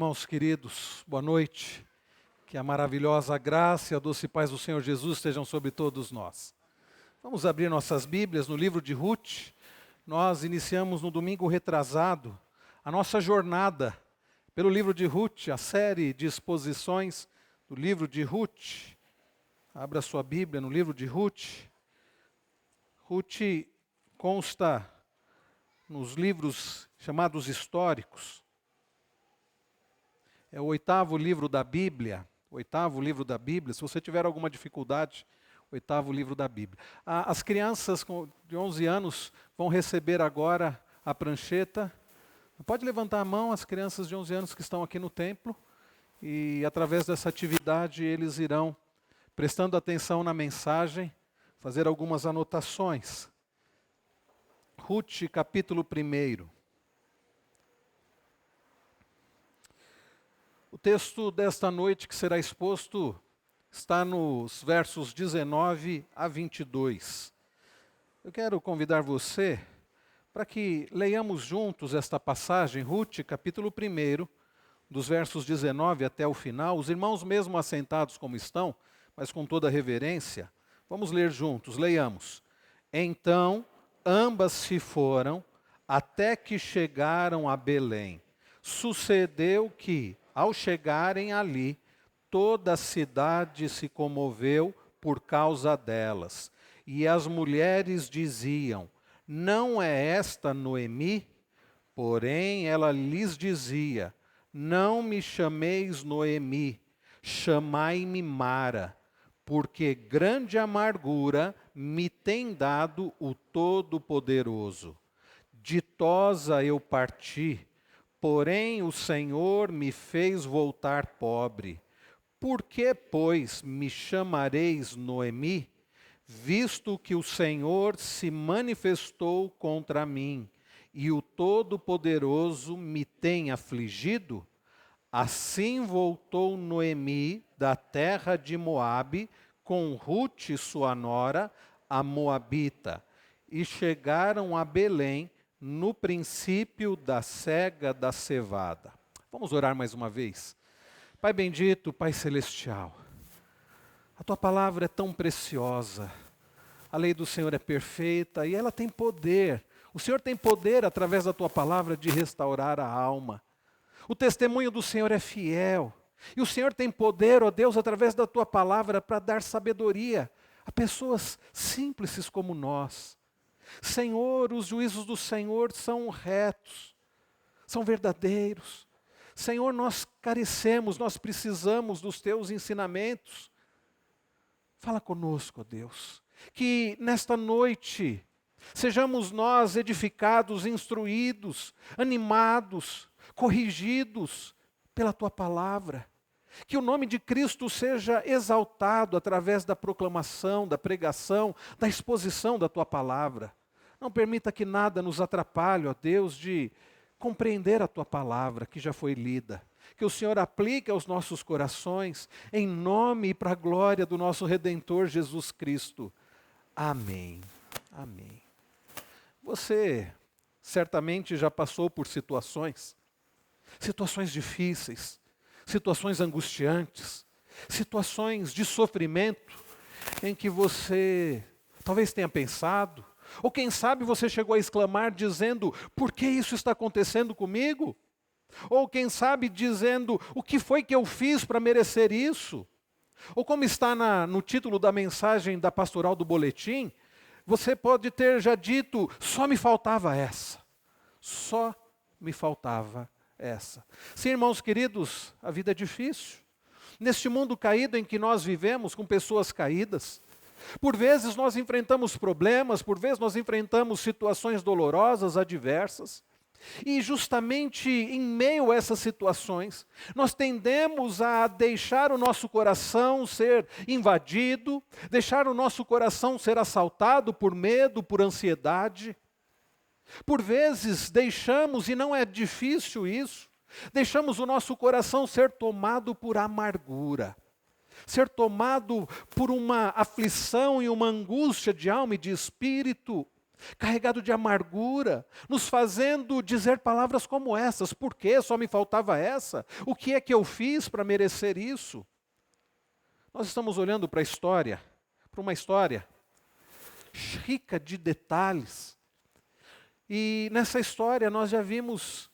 Irmãos queridos, boa noite. Que a maravilhosa graça e a doce paz do Senhor Jesus estejam sobre todos nós. Vamos abrir nossas Bíblias no livro de Ruth. Nós iniciamos no domingo retrasado a nossa jornada pelo livro de Ruth, a série de exposições do livro de Ruth. Abra sua Bíblia no livro de Ruth. Ruth consta nos livros chamados históricos. É o oitavo livro da Bíblia. Se você tiver alguma dificuldade, oitavo livro da Bíblia. As crianças de 11 anos vão receber agora a prancheta. Pode levantar a mão as crianças de 11 anos que estão aqui no templo. E através dessa atividade eles irão, prestando atenção na mensagem, fazer algumas anotações. Ruth, capítulo 1. O texto desta noite que será exposto está nos versos 19 a 22. Eu quero convidar você para que leiamos juntos esta passagem, Ruth, capítulo 1, dos versos 19 até o final. Os irmãos mesmo assentados como estão, mas com toda reverência, vamos ler juntos, leiamos. Então, ambas se foram até que chegaram a Belém. Sucedeu que, ao chegarem ali, toda a cidade se comoveu por causa delas. E as mulheres diziam: não é esta Noemi? Porém, ela lhes dizia: não me chameis Noemi, chamai-me Mara, porque grande amargura me tem dado o Todo-Poderoso. Ditosa eu parti, porém o Senhor me fez voltar pobre. Por que, pois, me chamareis Noemi, visto que o Senhor se manifestou contra mim, e o Todo-Poderoso me tem afligido? Assim voltou Noemi da terra de Moabe, com Ruth sua nora, a Moabita, e chegaram a Belém, no princípio da cega da cevada. Vamos orar mais uma vez. Pai bendito, Pai celestial, a Tua palavra é tão preciosa, a lei do Senhor é perfeita e ela tem poder. O Senhor tem poder, através da Tua palavra, de restaurar a alma. O testemunho do Senhor é fiel. E o Senhor tem poder, ó Deus, através da Tua palavra, para dar sabedoria a pessoas simples como nós. Senhor, os juízos do Senhor são retos, são verdadeiros. Senhor, nós carecemos, nós precisamos dos Teus ensinamentos. Fala conosco, ó Deus, que nesta noite sejamos nós edificados, instruídos, animados, corrigidos pela Tua palavra. Que o nome de Cristo seja exaltado através da proclamação, da pregação, da exposição da Tua palavra. Não permita que nada nos atrapalhe, ó Deus, de compreender a Tua palavra que já foi lida. Que o Senhor aplique aos nossos corações, em nome e para a glória do nosso Redentor Jesus Cristo. Amém. Amém. Você certamente já passou por situações difíceis, situações angustiantes, situações de sofrimento, em que você talvez tenha pensado, ou quem sabe você chegou a exclamar dizendo: por que isso está acontecendo comigo? Ou quem sabe dizendo: o que foi que eu fiz para merecer isso? Ou como está no título da mensagem da pastoral do boletim, você pode ter já dito: só me faltava essa. Só me faltava essa. Sim, irmãos queridos, a vida é difícil. Neste mundo caído em que nós vivemos, com pessoas caídas, por vezes nós enfrentamos problemas, por vezes nós enfrentamos situações dolorosas, adversas. E justamente em meio a essas situações, nós tendemos a deixar o nosso coração ser invadido, deixar o nosso coração ser assaltado por medo, por ansiedade. Por vezes deixamos, e não é difícil isso, deixamos o nosso coração ser tomado por amargura, ser tomado por uma aflição e uma angústia de alma e de espírito, carregado de amargura, nos fazendo dizer palavras como essas. Por quê? Só me faltava essa? O que é que eu fiz para merecer isso? Nós estamos olhando para a história, para uma história rica de detalhes. E nessa história nós já vimos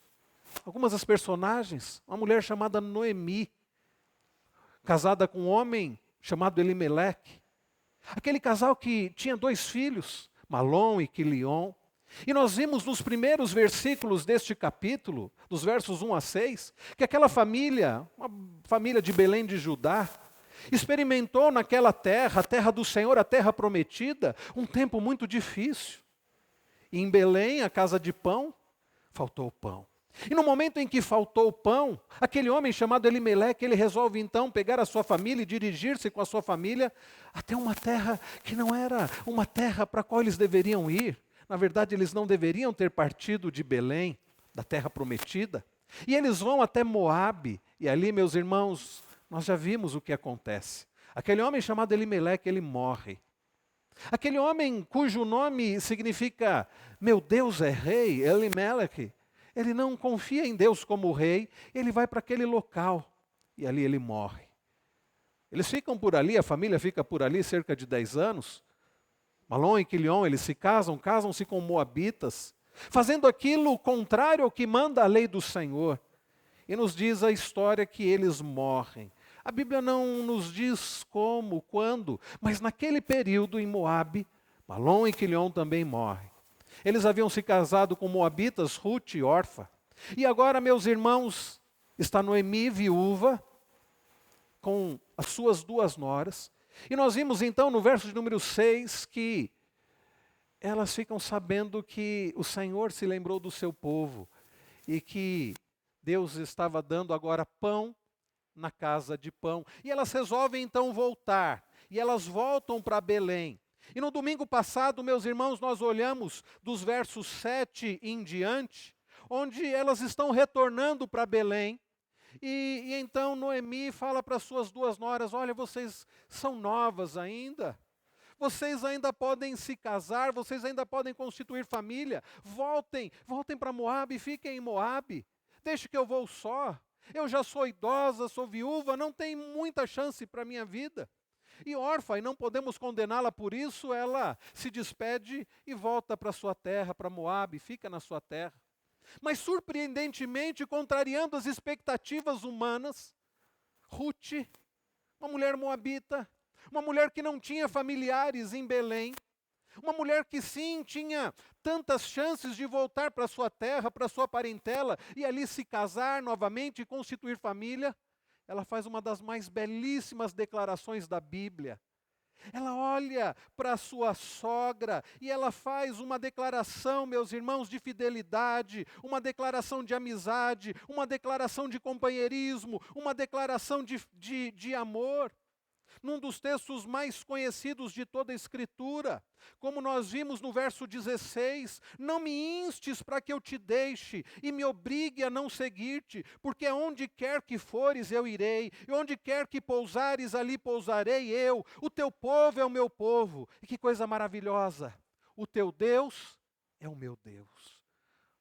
algumas das personagens. Uma mulher chamada Noemi, casada com um homem chamado Elimeleque. Aquele casal que tinha 2 filhos, Malom e Quilion. E nós vimos nos primeiros versículos deste capítulo, dos versos 1 a 6, que aquela família, uma família de Belém de Judá, experimentou naquela terra, a terra do Senhor, a terra prometida, um tempo muito difícil. E em Belém, a casa de pão, faltou pão. E no momento em que faltou pão, aquele homem chamado Elimeleque, ele resolve então pegar a sua família e dirigir-se com a sua família até uma terra que não era uma terra para a qual eles deveriam ir. Na verdade, eles não deveriam ter partido de Belém, da terra prometida. E eles vão até Moabe, e ali, meus irmãos, nós já vimos o que acontece. Aquele homem chamado Elimeleque, ele morre. Aquele homem cujo nome significa, meu Deus é rei, Elimeleque, ele não confia em Deus como rei, ele vai para aquele local e ali ele morre. Eles ficam por ali, a família fica por ali cerca de 10 anos. Malom e Quilion, eles se casam-se com moabitas, fazendo aquilo contrário ao que manda a lei do Senhor. E nos diz a história que eles morrem. A Bíblia não nos diz como, quando, mas naquele período em Moabe, Malom e Quilion também morrem. Eles haviam se casado com moabitas, Ruth e Orfa. E agora, meus irmãos, está Noemi viúva, com as suas 2 noras. E nós vimos então no verso de número 6 que elas ficam sabendo que o Senhor se lembrou do seu povo e que Deus estava dando agora pão na casa de pão. E elas resolvem então voltar. E elas voltam para Belém. E no domingo passado, meus irmãos, nós olhamos dos versos 7 em diante, onde elas estão retornando para Belém. E então Noemi fala para suas 2 noras, olha, vocês são novas ainda. Vocês ainda podem se casar, vocês ainda podem constituir família. Voltem para Moabe, fiquem em Moabe. Deixe que eu vou só. Eu já sou idosa, sou viúva, não tem muita chance para a minha vida. E órfã, e não podemos condená-la por isso, ela se despede e volta para sua terra, para Moabe, fica na sua terra. Mas surpreendentemente, contrariando as expectativas humanas, Ruth, uma mulher moabita, uma mulher que não tinha familiares em Belém, uma mulher que sim tinha tantas chances de voltar para sua terra, para sua parentela, e ali se casar novamente e constituir família, ela faz uma das mais belíssimas declarações da Bíblia. Ela olha para a sua sogra e ela faz uma declaração, meus irmãos, de fidelidade, uma declaração de amizade, uma declaração de companheirismo, uma declaração de amor. Num dos textos mais conhecidos de toda a Escritura, como nós vimos no verso 16, não me instes para que eu te deixe e me obrigue a não seguir-te, porque aonde quer que fores eu irei, e onde quer que pousares ali pousarei eu, o teu povo é o meu povo. E que coisa maravilhosa, o teu Deus é o meu Deus.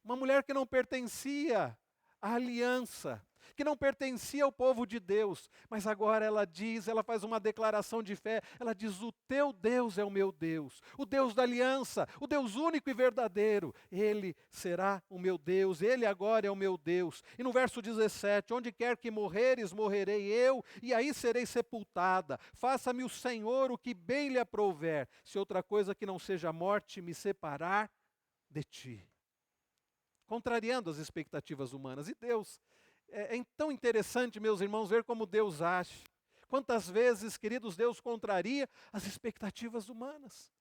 Uma mulher que não pertencia à aliança, que não pertencia ao povo de Deus, mas agora ela diz, ela faz uma declaração de fé, ela diz, o teu Deus é o meu Deus, o Deus da aliança, o Deus único e verdadeiro, Ele será o meu Deus, Ele agora é o meu Deus. E no verso 17, onde quer que morreres, morrerei eu, e aí serei sepultada, faça-me o Senhor o que bem lhe aprouver, se outra coisa que não seja a morte me separar de ti. Contrariando as expectativas humanas, e Deus... É tão interessante, meus irmãos, ver como Deus age. Quantas vezes, queridos, Deus contraria as expectativas humanas.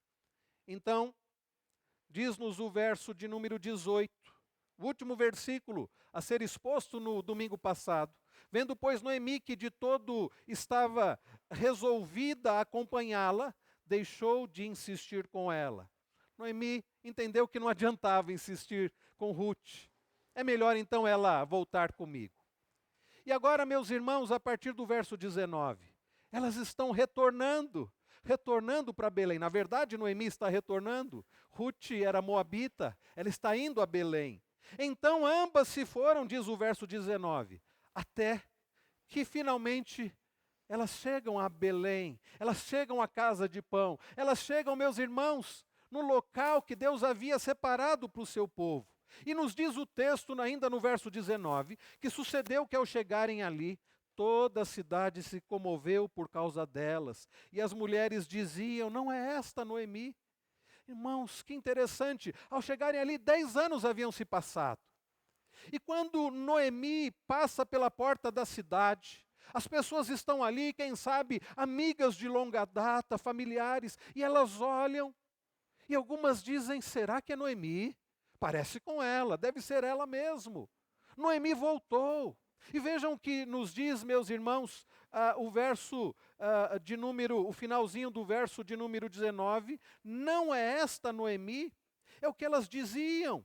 Então, diz-nos o verso de número 18, o último versículo a ser exposto no domingo passado. Vendo, pois, Noemi que de todo estava resolvida a acompanhá-la, deixou de insistir com ela. Noemi entendeu que não adiantava insistir com Ruth. É melhor então ela voltar comigo. E agora, meus irmãos, a partir do verso 19, elas estão retornando retornando para Belém. Na verdade, Noemi está retornando. Ruth era moabita, ela está indo a Belém. Então ambas se foram, diz o verso 19, até que finalmente elas chegam a Belém, elas chegam à casa de pão, elas chegam, meus irmãos, no local que Deus havia separado para o seu povo. E nos diz o texto, ainda no verso 19, que sucedeu que ao chegarem ali, toda a cidade se comoveu por causa delas. E as mulheres diziam, não é esta Noemi? Irmãos, que interessante, ao chegarem ali, 10 anos haviam se passado. E quando Noemi passa pela porta da cidade, as pessoas estão ali, quem sabe, amigas de longa data, familiares, e elas olham, e algumas dizem, será que é Noemi? Parece com ela, deve ser ela mesmo. Noemi voltou. E vejam o que nos diz, meus irmãos, o verso o finalzinho do verso de número 19, não é esta Noemi, é o que elas diziam.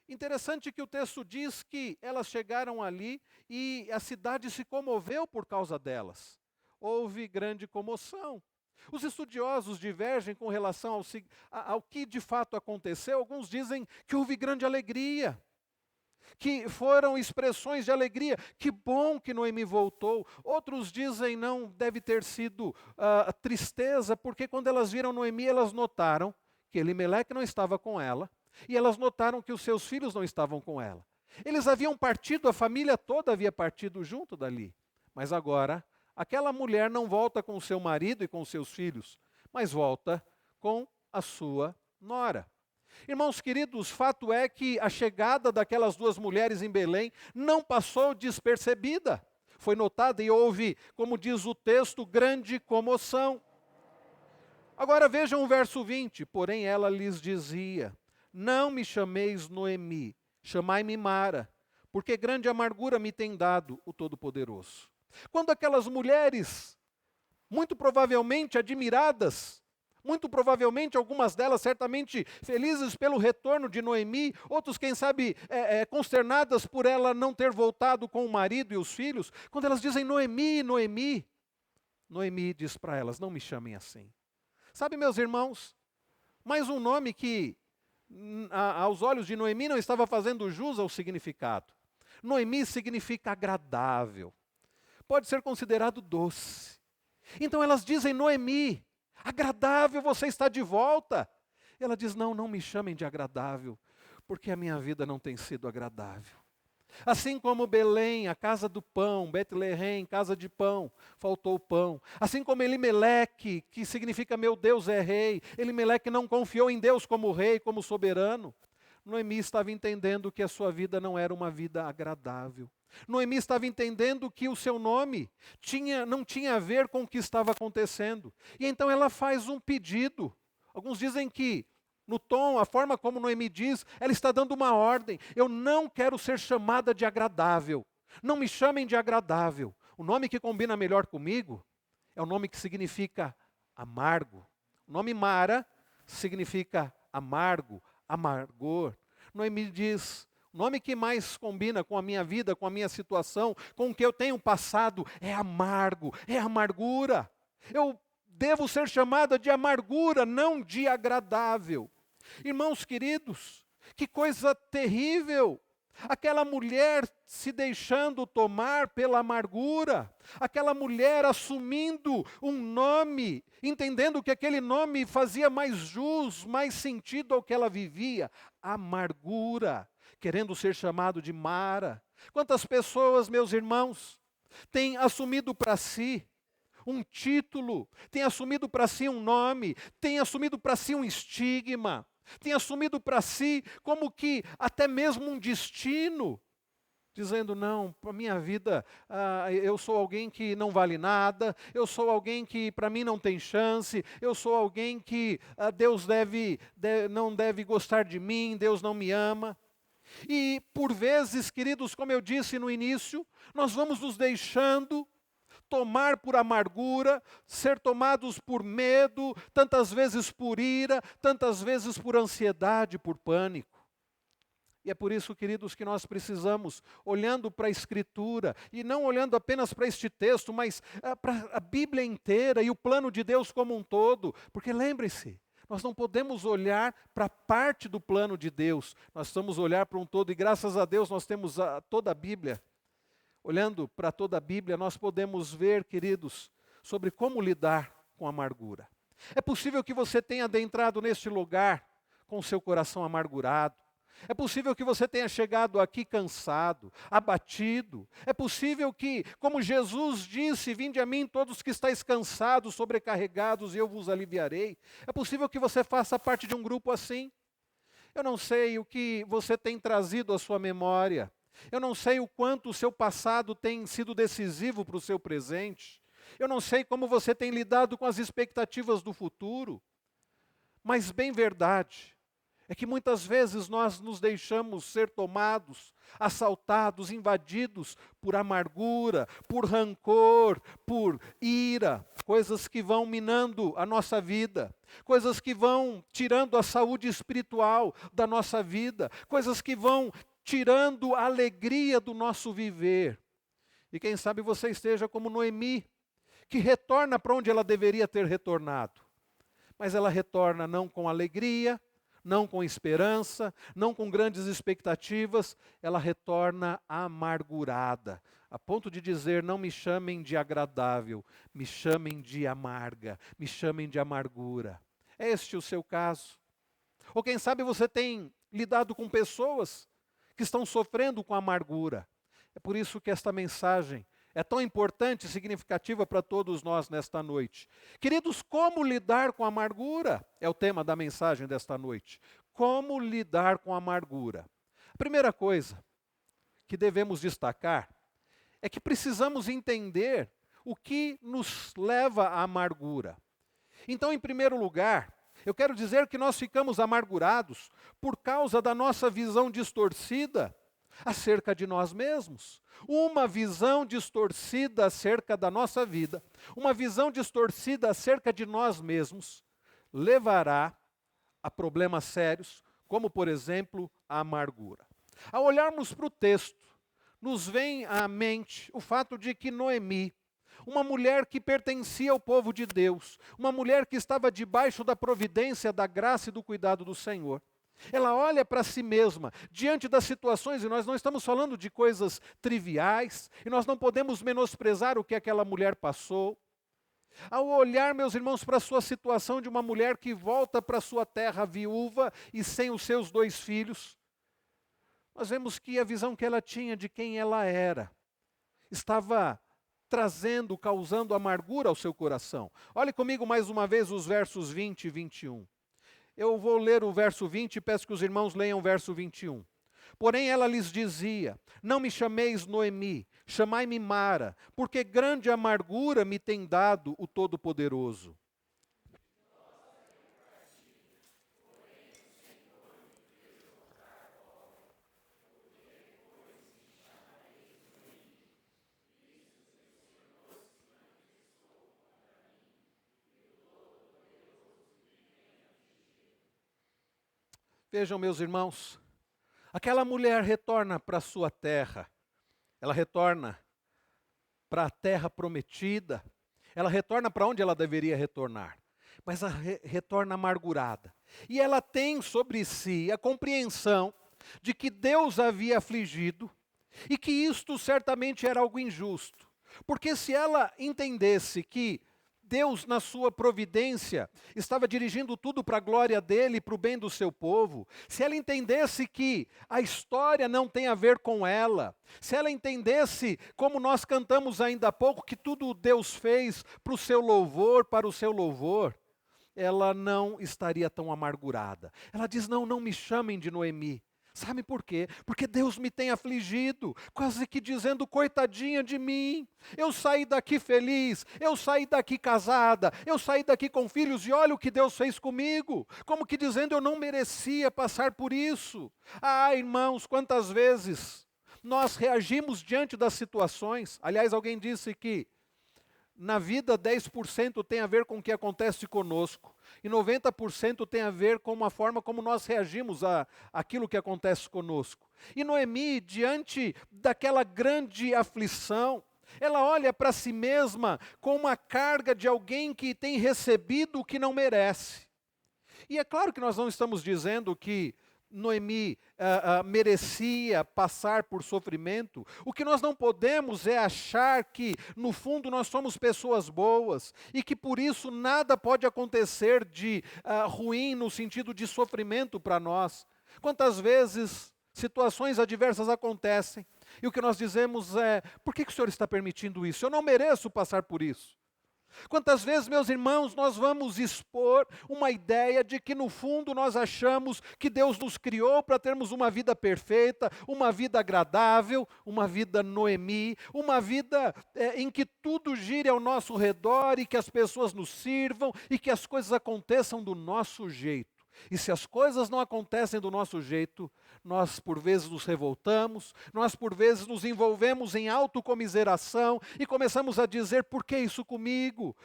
Interessante que o texto diz que elas chegaram ali e a cidade se comoveu por causa delas. Houve grande comoção. Os estudiosos divergem com relação ao que de fato aconteceu. Alguns dizem que houve grande alegria, que foram expressões de alegria. Que bom que Noemi voltou. Outros dizem não, deve ter sido tristeza, porque quando elas viram Noemi, elas notaram que Elimeleque não estava com ela, e elas notaram que os seus filhos não estavam com ela. Eles haviam partido, a família toda havia partido junto dali. Mas agora, aquela mulher não volta com o seu marido e com os seus filhos, mas volta com a sua nora. Irmãos queridos, fato é que a chegada daquelas duas mulheres em Belém não passou despercebida. Foi notada e houve, como diz o texto, grande comoção. Agora vejam o verso 20. Porém ela lhes dizia, não me chameis Noemi, chamai-me Mara, porque grande amargura me tem dado o Todo-Poderoso. Quando aquelas mulheres, muito provavelmente admiradas, muito provavelmente algumas delas certamente felizes pelo retorno de Noemi, outros quem sabe consternadas por ela não ter voltado com o marido e os filhos, quando elas dizem Noemi, Noemi, Noemi diz para elas, não me chamem assim. Sabe, meus irmãos, mais um nome que aos olhos de Noemi não estava fazendo jus ao significado. Noemi significa agradável, pode ser considerado doce. Então elas dizem, Noemi, agradável, você está de volta. Ela diz, não, não me chamem de agradável, porque a minha vida não tem sido agradável. Assim como Belém, a casa do pão, Betleém, casa de pão, faltou pão. Assim como Elimeleque, que significa meu Deus é rei, Elimeleque não confiou em Deus como rei, como soberano. Noemi estava entendendo que a sua vida não era uma vida agradável. Noemi estava entendendo que o seu nome não tinha a ver com o que estava acontecendo. E então ela faz um pedido. Alguns dizem que no tom, a forma como Noemi diz, ela está dando uma ordem. Eu não quero ser chamada de agradável. Não me chamem de agradável. O nome que combina melhor comigo é o nome que significa amargo. O nome Mara significa amargo, amargor. Noemi diz, o nome que mais combina com a minha vida, com a minha situação, com o que eu tenho passado, é amargo, é amargura. Eu devo ser chamada de amargura, não de agradável. Irmãos queridos, que coisa terrível, aquela mulher se deixando tomar pela amargura, aquela mulher assumindo um nome, entendendo que aquele nome fazia mais jus, mais sentido ao que ela vivia, amargura, querendo ser chamado de Mara. Quantas pessoas, meus irmãos, têm assumido para si um título, têm assumido para si um nome, têm assumido para si um estigma, tem assumido para si como que até mesmo um destino, dizendo, não, para a minha vida, eu sou alguém que não vale nada, eu sou alguém que para mim não tem chance, eu sou alguém que Deus não deve gostar de mim, Deus não me ama. E por vezes, queridos, como eu disse no início, nós vamos nos deixando tomar por amargura, ser tomados por medo, tantas vezes por ira, tantas vezes por ansiedade, por pânico. E é por isso, queridos, que nós precisamos, olhando para a Escritura, e não olhando apenas para este texto, mas para a Bíblia inteira e o plano de Deus como um todo. Porque lembre-se, nós não podemos olhar para parte do plano de Deus, nós precisamos olhar para um todo, e graças a Deus nós temos toda a Bíblia. Olhando para toda a Bíblia, nós podemos ver, queridos, sobre como lidar com a amargura. É possível que você tenha adentrado neste lugar com o seu coração amargurado. É possível que você tenha chegado aqui cansado, abatido. É possível que, como Jesus disse, vinde a mim todos que estáis cansados, sobrecarregados, e eu vos aliviarei. É possível que você faça parte de um grupo assim. Eu não sei o que você tem trazido à sua memória. Eu não sei o quanto o seu passado tem sido decisivo para o seu presente. Eu não sei como você tem lidado com as expectativas do futuro. Mas bem verdade é que muitas vezes nós nos deixamos ser tomados, assaltados, invadidos por amargura, por rancor, por ira, coisas que vão minando a nossa vida, coisas que vão tirando a saúde espiritual da nossa vida, coisas que vão tirando a alegria do nosso viver. E quem sabe você esteja como Noemi, que retorna para onde ela deveria ter retornado. Mas ela retorna não com alegria, não com esperança, não com grandes expectativas, ela retorna amargurada, a ponto de dizer: não me chamem de agradável, me chamem de amarga, me chamem de amargura. É este o seu caso? Ou quem sabe você tem lidado com pessoas que estão sofrendo com amargura. É por isso que esta mensagem é tão importante e significativa para todos nós nesta noite. Queridos, como lidar com a amargura? É o tema da mensagem desta noite. Como lidar com a amargura? A primeira coisa que devemos destacar é que precisamos entender o que nos leva à amargura. Então, em primeiro lugar, eu quero dizer que nós ficamos amargurados por causa da nossa visão distorcida acerca de nós mesmos. Uma visão distorcida acerca da nossa vida, uma visão distorcida acerca de nós mesmos, levará a problemas sérios, como, por exemplo, a amargura. Ao olharmos para o texto, nos vem à mente o fato de que Noemi, uma mulher que pertencia ao povo de Deus, uma mulher que estava debaixo da providência, da graça e do cuidado do Senhor, ela olha para si mesma, diante das situações, e nós não estamos falando de coisas triviais, e nós não podemos menosprezar o que aquela mulher passou. Ao olhar, meus irmãos, para a sua situação de uma mulher que volta para sua terra viúva e sem os seus 2 filhos, nós vemos que a visão que ela tinha de quem ela era, estava trazendo, causando amargura ao seu coração. Olhe comigo mais uma vez os versos 20 e 21. Eu vou ler o verso 20 e peço que os irmãos leiam o verso 21. Porém ela lhes dizia: não me chameis Noemi, chamai-me Mara, porque grande amargura me tem dado o Todo-Poderoso. Vejam, meus irmãos, aquela mulher retorna para a sua terra, ela retorna para a terra prometida, ela retorna para onde ela deveria retornar, mas ela retorna amargurada. E ela tem sobre si a compreensão de que Deus a havia afligido e que isto certamente era algo injusto, porque se ela entendesse que Deus, na sua providência, estava dirigindo tudo para a glória dele e para o bem do seu povo, se ela entendesse que a história não tem a ver com ela, se ela entendesse, como nós cantamos ainda há pouco, que tudo Deus fez para o seu louvor, para o seu louvor, ela não estaria tão amargurada. Ela diz: não, não me chamem de Noemi. Sabe por quê? Porque Deus me tem afligido, quase que dizendo: coitadinha de mim, eu saí daqui feliz, eu saí daqui casada, eu saí daqui com filhos e olha o que Deus fez comigo, como que dizendo: eu não merecia passar por isso. Ah, irmãos, quantas vezes nós reagimos diante das situações. Aliás, alguém disse que na vida 10% tem a ver com o que acontece conosco e 90% tem a ver com a forma como nós reagimos àquilo que acontece conosco. E Noemi, diante daquela grande aflição, ela olha para si mesma com uma carga de alguém que tem recebido o que não merece. E é claro que nós não estamos dizendo que Noemi merecia passar por sofrimento. O que nós não podemos é achar que, no fundo, nós somos pessoas boas e que por isso nada pode acontecer de ruim no sentido de sofrimento para nós. Quantas vezes situações adversas acontecem e o que nós dizemos é: por que o Senhor está permitindo isso? Eu não mereço passar por isso. Quantas vezes, meus irmãos, nós vamos expor uma ideia de que no fundo nós achamos que Deus nos criou para termos uma vida perfeita, uma vida agradável, uma vida Noemi, uma vida em que tudo gire ao nosso redor e que as pessoas nos sirvam e que as coisas aconteçam do nosso jeito. E se as coisas não acontecem do nosso jeito, nós por vezes nos revoltamos, nós por vezes nos envolvemos em autocomiseração e começamos a dizer: por que isso comigo?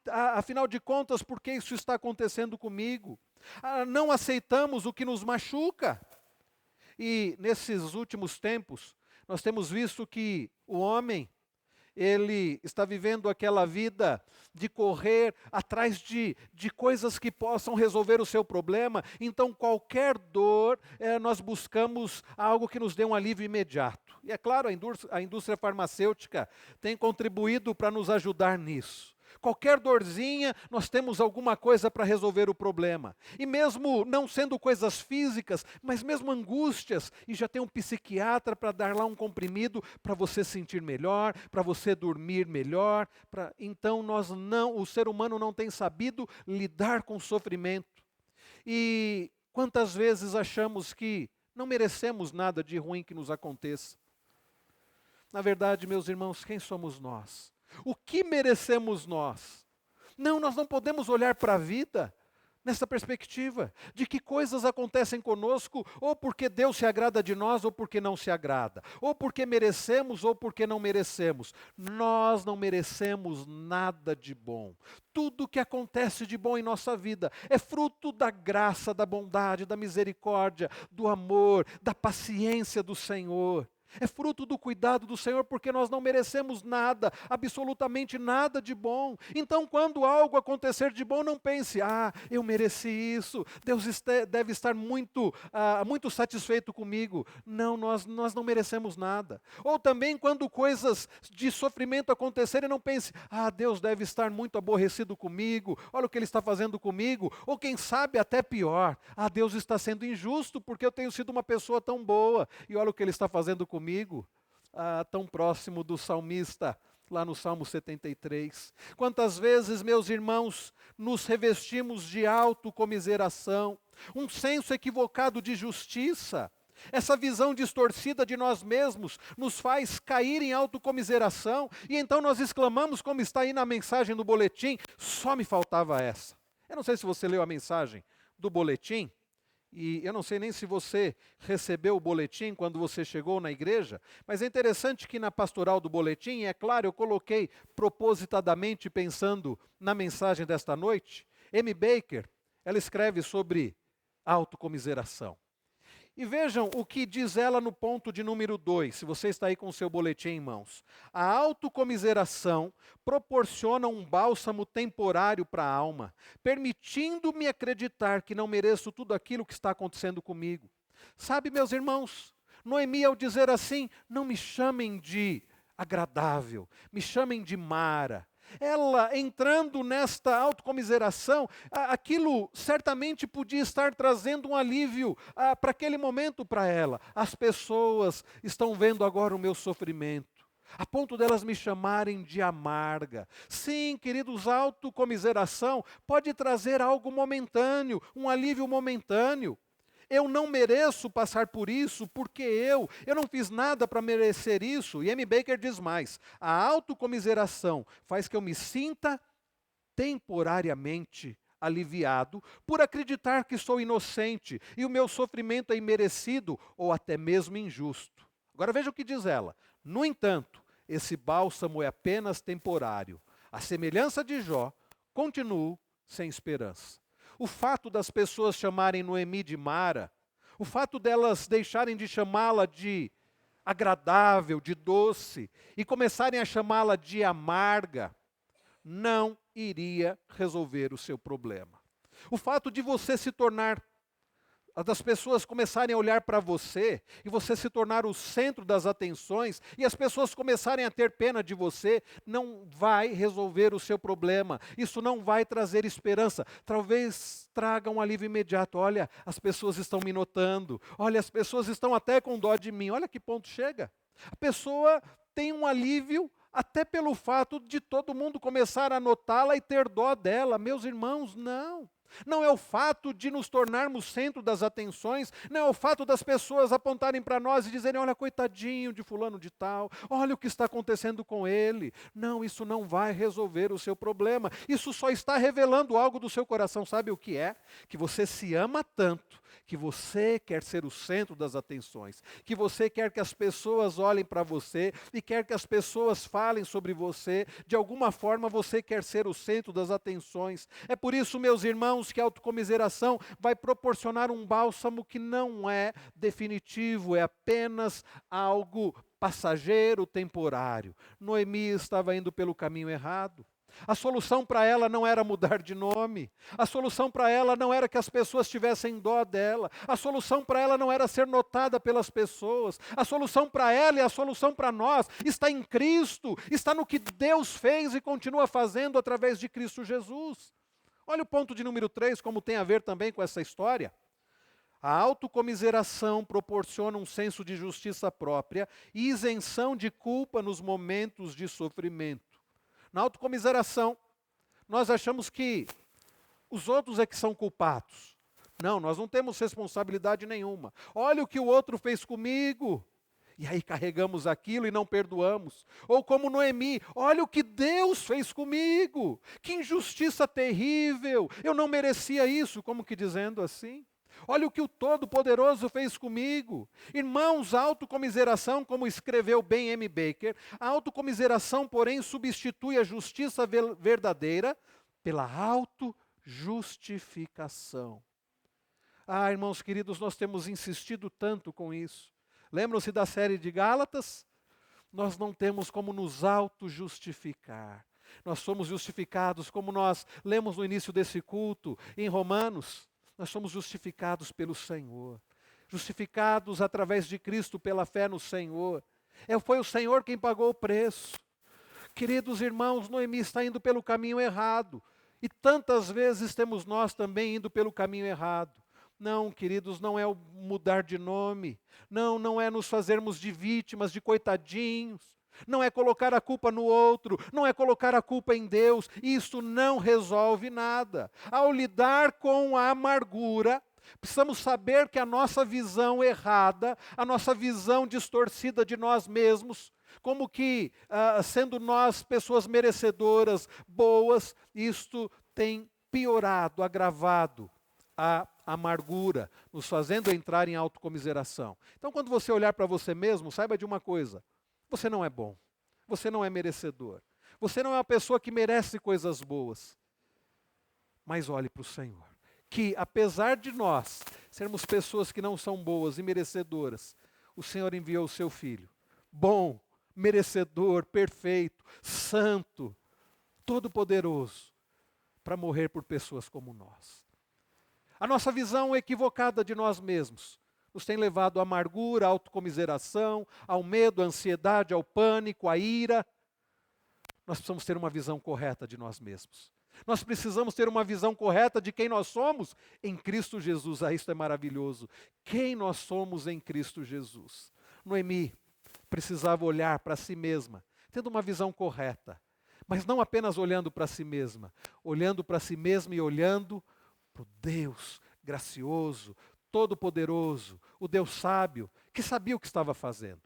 Afinal de contas, por que isso está acontecendo comigo? Não aceitamos o que nos machuca. E nesses últimos tempos, nós temos visto que o homem, ele está vivendo aquela vida de correr atrás de coisas que possam resolver o seu problema. Então, qualquer dor, nós buscamos algo que nos dê um alívio imediato. E é claro, a indústria farmacêutica tem contribuído para nos ajudar nisso. Qualquer dorzinha, nós temos alguma coisa para resolver o problema. E mesmo não sendo coisas físicas, mas mesmo angústias, e já tem um psiquiatra para dar lá um comprimido para você sentir melhor, para você dormir melhor. Então o ser humano não tem sabido lidar com o sofrimento. E quantas vezes achamos que não merecemos nada de ruim que nos aconteça? Na verdade, meus irmãos, quem somos nós? O que merecemos nós? Não, nós não podemos olhar para a vida nessa perspectiva de que coisas acontecem conosco ou porque Deus se agrada de nós ou porque não se agrada, ou porque merecemos ou porque não merecemos. Nós não merecemos nada de bom. Tudo que acontece de bom em nossa vida é fruto da graça, da bondade, da misericórdia, do amor, da paciência do Senhor. É fruto do cuidado do Senhor, porque nós não merecemos nada, absolutamente nada de bom. Então, quando algo acontecer de bom, não pense: eu mereci isso, Deus deve estar muito satisfeito comigo. Não, nós não merecemos nada. Ou também, quando coisas de sofrimento acontecerem, não pense: Deus deve estar muito aborrecido comigo, olha o que Ele está fazendo comigo. Ou quem sabe até pior: Deus está sendo injusto, porque eu tenho sido uma pessoa tão boa, e olha o que Ele está fazendo comigo. Tão próximo do salmista, lá no Salmo 73. Quantas vezes, meus irmãos, nos revestimos de autocomiseração, um senso equivocado de justiça. Essa visão distorcida de nós mesmos nos faz cair em autocomiseração, e então nós exclamamos, como está aí na mensagem do boletim: só me faltava essa. Eu não sei se você leu a mensagem do boletim, e eu não sei nem se você recebeu o boletim quando você chegou na igreja, mas é interessante que na pastoral do boletim, é claro, eu coloquei propositadamente pensando na mensagem desta noite, Amy Baker, ela escreve sobre autocomiseração. E vejam o que diz ela no ponto de número 2, se você está aí com o seu boletim em mãos. A autocomiseração proporciona um bálsamo temporário para a alma, permitindo-me acreditar que não mereço tudo aquilo que está acontecendo comigo. Sabe, meus irmãos, Noemi, ao dizer assim: não me chamem de agradável, me chamem de Mara. Ela, entrando nesta autocomiseração, aquilo certamente podia estar trazendo um alívio para aquele momento para ela. As pessoas estão vendo agora o meu sofrimento, a ponto delas me chamarem de amarga. Sim, queridos, autocomiseração pode trazer algo momentâneo, um alívio momentâneo. Eu não mereço passar por isso, porque eu não fiz nada para merecer isso. E Amy Baker diz mais: a autocomiseração faz que eu me sinta temporariamente aliviado por acreditar que sou inocente e o meu sofrimento é imerecido ou até mesmo injusto. Agora veja o que diz ela: no entanto, esse bálsamo é apenas temporário. à semelhança de Jó, continuo sem esperança. O fato das pessoas chamarem Noemi de Mara, o fato delas deixarem de chamá-la de agradável, de doce, e começarem a chamá-la de amarga, não iria resolver o seu problema. O fato de você se tornar, das pessoas começarem a olhar para você, e você se tornar o centro das atenções, e as pessoas começarem a ter pena de você, não vai resolver o seu problema. Isso não vai trazer esperança. Talvez traga um alívio imediato. Olha, as pessoas estão me notando. Olha, as pessoas estão até com dó de mim. Olha que ponto chega. A pessoa tem um alívio até pelo fato de todo mundo começar a notá-la e ter dó dela. Meus irmãos, não. Não é o fato de nos tornarmos centro das atenções, não é o fato das pessoas apontarem para nós e dizerem, olha, coitadinho de fulano de tal, olha o que está acontecendo com ele. Não, isso não vai resolver o seu problema. Isso só está revelando algo do seu coração. Sabe o que é? Que você se ama tanto, que você quer ser o centro das atenções, que você quer que as pessoas olhem para você e quer que as pessoas falem sobre você. De alguma forma você quer ser o centro das atenções. É por isso, meus irmãos, que a autocomiseração vai proporcionar um bálsamo que não é definitivo, é apenas algo passageiro, temporário. Noemi estava indo pelo caminho errado. A solução para ela não era mudar de nome. A solução para ela não era que as pessoas tivessem dó dela. A solução para ela não era ser notada pelas pessoas. A solução para ela e a solução para nós está em Cristo, está no que Deus fez e continua fazendo através de Cristo Jesus. Olha o ponto de número 3, como tem a ver também com essa história. A autocomiseração proporciona um senso de justiça própria e isenção de culpa nos momentos de sofrimento. Na autocomiseração, nós achamos que os outros é que são culpados. Não, nós não temos responsabilidade nenhuma. Olha o que o outro fez comigo. E aí carregamos aquilo e não perdoamos. Ou como Noemi, olha o que Deus fez comigo. Que injustiça terrível. Eu não merecia isso, como que dizendo assim. Olha o que o Todo-Poderoso fez comigo. Irmãos, a autocomiseração, como escreveu Ben M. Baker, a autocomiseração, porém, substitui a justiça verdadeira pela autojustificação. Ah, irmãos queridos, nós temos insistido tanto com isso. Lembram-se da série de Gálatas? Nós não temos como nos auto-justificar. Nós somos justificados, como nós lemos no início desse culto, em Romanos. Nós somos justificados pelo Senhor. Justificados através de Cristo pela fé no Senhor. Foi o Senhor quem pagou o preço. Queridos irmãos, Noemi está indo pelo caminho errado. E tantas vezes temos nós também indo pelo caminho errado. Não, queridos, não é o mudar de nome. Não, não é nos fazermos de vítimas, de coitadinhos. Não é colocar a culpa no outro. Não é colocar a culpa em Deus. Isso não resolve nada. Ao lidar com a amargura, precisamos saber que a nossa visão errada, a nossa visão distorcida de nós mesmos, como que sendo nós pessoas merecedoras, boas, isto tem piorado, agravado a amargura, nos fazendo entrar em autocomiseração. Então, quando você olhar para você mesmo, saiba de uma coisa: você não é bom, você não é merecedor, você não é uma pessoa que merece coisas boas. Mas olhe para o Senhor, que apesar de nós sermos pessoas que não são boas e merecedoras, o Senhor enviou o seu Filho, bom, merecedor, perfeito, santo, todo-poderoso, para morrer por pessoas como nós. A nossa visão equivocada de nós mesmos nos tem levado à amargura, à autocomiseração, ao medo, à ansiedade, ao pânico, à ira. Nós precisamos ter uma visão correta de nós mesmos. Nós precisamos ter uma visão correta de quem nós somos em Cristo Jesus. Ah, isso é maravilhoso. Quem nós somos em Cristo Jesus. Noemi precisava olhar para si mesma, tendo uma visão correta. Mas não apenas olhando para si mesma. Olhando para si mesma e olhando para o Deus gracioso, todo-poderoso, o Deus sábio, que sabia o que estava fazendo.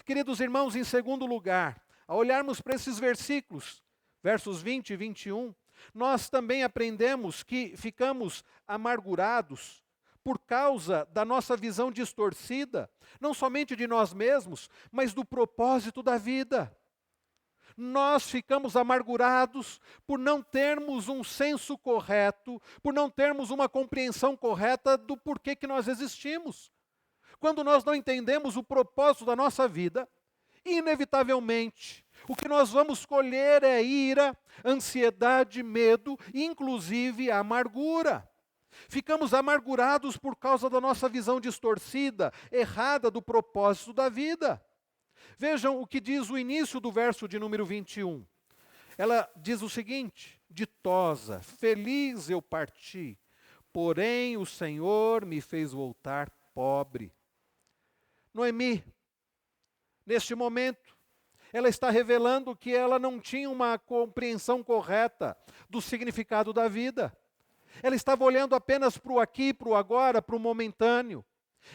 Queridos irmãos, em segundo lugar, ao olharmos para esses versículos, versos 20 e 21, nós também aprendemos que ficamos amargurados por causa da nossa visão distorcida, não somente de nós mesmos, mas do propósito da vida. Nós ficamos amargurados por não termos um senso correto, por não termos uma compreensão correta do porquê que nós existimos. Quando nós não entendemos o propósito da nossa vida, inevitavelmente, o que nós vamos colher é ira, ansiedade, medo e inclusive a amargura. Ficamos amargurados por causa da nossa visão distorcida, errada do propósito da vida. Vejam o que diz o início do verso de número 21. Ela diz o seguinte: ditosa, feliz eu parti, porém o Senhor me fez voltar pobre. Noemi, neste momento, ela está revelando que ela não tinha uma compreensão correta do significado da vida. Ela estava olhando apenas para o aqui, para o agora, para o momentâneo.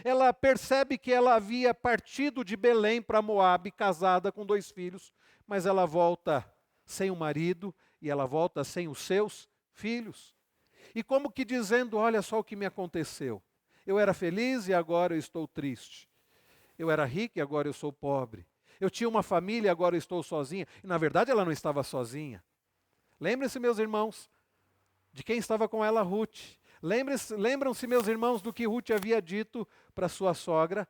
Ela percebe que ela havia partido de Belém para Moabe, casada com 2 filhos, mas ela volta sem o marido e ela volta sem os seus filhos. E como que dizendo, olha só o que me aconteceu. Eu era feliz e agora eu estou triste. Eu era rica e agora eu sou pobre. Eu tinha uma família e agora eu estou sozinha. E na verdade ela não estava sozinha. Lembrem-se, meus irmãos, de quem estava com ela, Ruth. Lembram-se, meus irmãos, do que Ruth havia dito para sua sogra.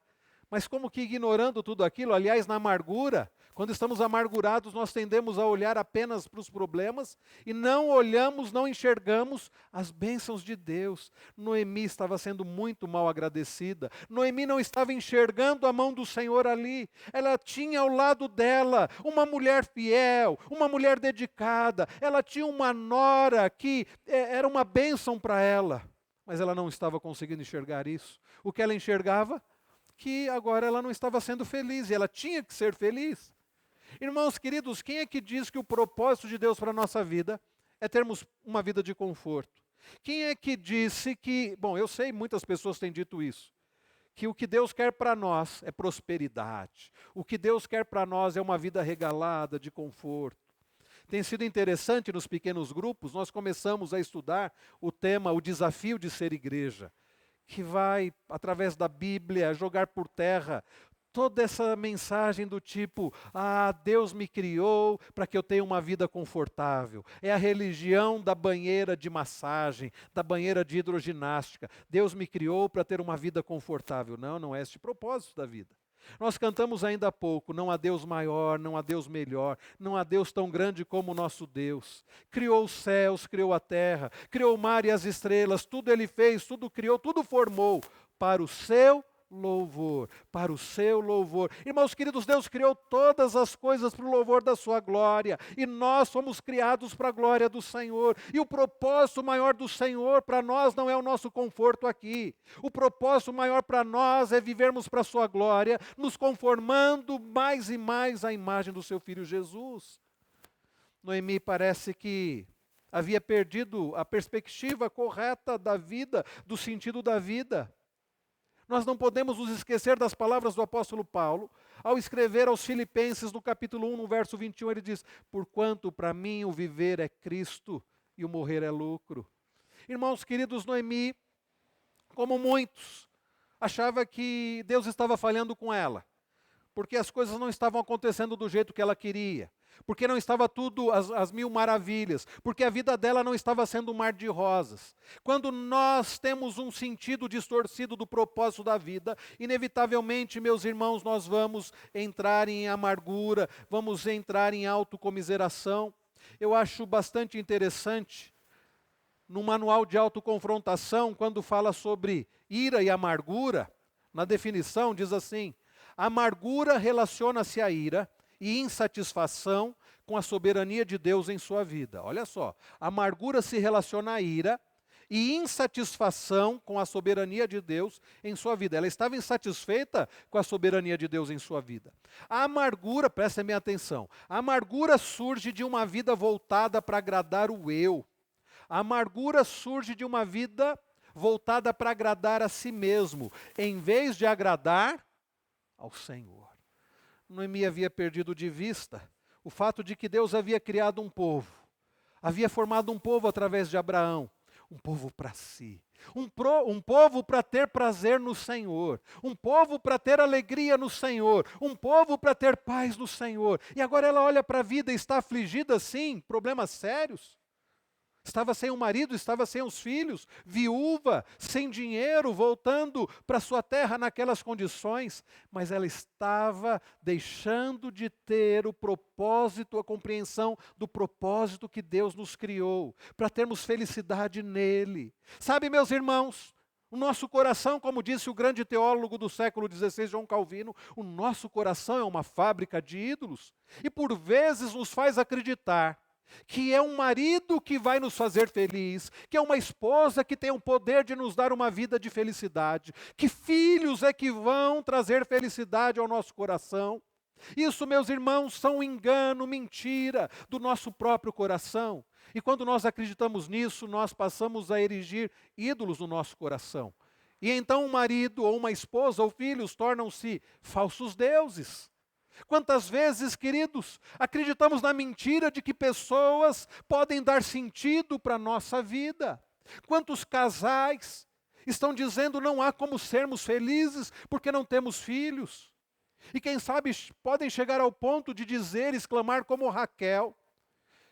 Mas como que ignorando tudo aquilo, aliás, na amargura, quando estamos amargurados, nós tendemos a olhar apenas para os problemas e não olhamos, não enxergamos as bênçãos de Deus. Noemi estava sendo muito mal agradecida. Noemi não estava enxergando a mão do Senhor ali. Ela tinha ao lado dela uma mulher fiel, uma mulher dedicada. Ela tinha uma nora que era uma bênção para ela. Mas ela não estava conseguindo enxergar isso. O que ela enxergava? Que agora ela não estava sendo feliz, e ela tinha que ser feliz. Irmãos queridos, quem é que diz que o propósito de Deus para a nossa vida é termos uma vida de conforto? Quem é que disse que, bom, eu sei, muitas pessoas têm dito isso, que o que Deus quer para nós é prosperidade, o que Deus quer para nós é uma vida regalada, de conforto. Tem sido interessante nos pequenos grupos, nós começamos a estudar o tema, o desafio de ser igreja, que vai, através da Bíblia, jogar por terra toda essa mensagem do tipo, Deus me criou para que eu tenha uma vida confortável. É a religião da banheira de massagem, da banheira de hidroginástica. Deus me criou para ter uma vida confortável. Não, não é esse o propósito da vida. Nós cantamos ainda há pouco, não há Deus maior, não há Deus melhor, não há Deus tão grande como o nosso Deus. Criou os céus, criou a terra, criou o mar e as estrelas, tudo Ele fez, tudo criou, tudo formou para o seu louvor, para o seu louvor. Irmãos queridos, Deus criou todas as coisas para o louvor da sua glória, e nós somos criados para a glória do Senhor, e o propósito maior do Senhor para nós não é o nosso conforto aqui, o propósito maior para nós é vivermos para a sua glória, nos conformando mais e mais à imagem do seu Filho Jesus. Noemi parece que havia perdido a perspectiva correta da vida, do sentido da vida. Nós não podemos nos esquecer das palavras do apóstolo Paulo, ao escrever aos Filipenses, no capítulo 1, no verso 21, ele diz, porquanto para mim o viver é Cristo e o morrer é lucro. Irmãos queridos, Noemi, como muitos, achava que Deus estava falhando com ela, porque as coisas não estavam acontecendo do jeito que ela queria, porque não estava tudo às mil maravilhas, porque a vida dela não estava sendo um mar de rosas. Quando nós temos um sentido distorcido do propósito da vida, inevitavelmente, meus irmãos, nós vamos entrar em amargura, vamos entrar em autocomiseração. Eu acho bastante interessante, no manual de autoconfrontação, quando fala sobre ira e amargura, na definição diz assim, amargura relaciona-se à ira, e insatisfação com a soberania de Deus em sua vida. Olha só, amargura se relaciona à ira e insatisfação com a soberania de Deus em sua vida. Ela estava insatisfeita com a soberania de Deus em sua vida. A amargura, prestem bem atenção, a amargura surge de uma vida voltada para agradar o eu. A amargura surge de uma vida voltada para agradar a si mesmo, em vez de agradar ao Senhor. Noemi havia perdido de vista o fato de que Deus havia criado um povo, havia formado um povo através de Abraão, um povo para si, Um povo para ter prazer no Senhor, um povo para ter alegria no Senhor, um povo para ter paz no Senhor. E agora ela olha para a vida e está afligida, sim, problemas sérios. Estava sem o marido, estava sem os filhos, viúva, sem dinheiro, voltando para sua terra naquelas condições, mas ela estava deixando de ter o propósito, a compreensão do propósito que Deus nos criou, para termos felicidade nele. Sabe, meus irmãos, o nosso coração, como disse o grande teólogo do século XVI, João Calvino, o nosso coração é uma fábrica de ídolos, e por vezes nos faz acreditar que é um marido que vai nos fazer feliz, que é uma esposa que tem o poder de nos dar uma vida de felicidade, que filhos é que vão trazer felicidade ao nosso coração. Isso, meus irmãos, são um engano, mentira do nosso próprio coração. E quando nós acreditamos nisso, nós passamos a erigir ídolos no nosso coração. E então um marido ou uma esposa ou filhos tornam-se falsos deuses. Quantas vezes, queridos, acreditamos na mentira de que pessoas podem dar sentido para a nossa vida? Quantos casais estão dizendo não há como sermos felizes porque não temos filhos? E quem sabe podem chegar ao ponto de dizer, exclamar como Raquel,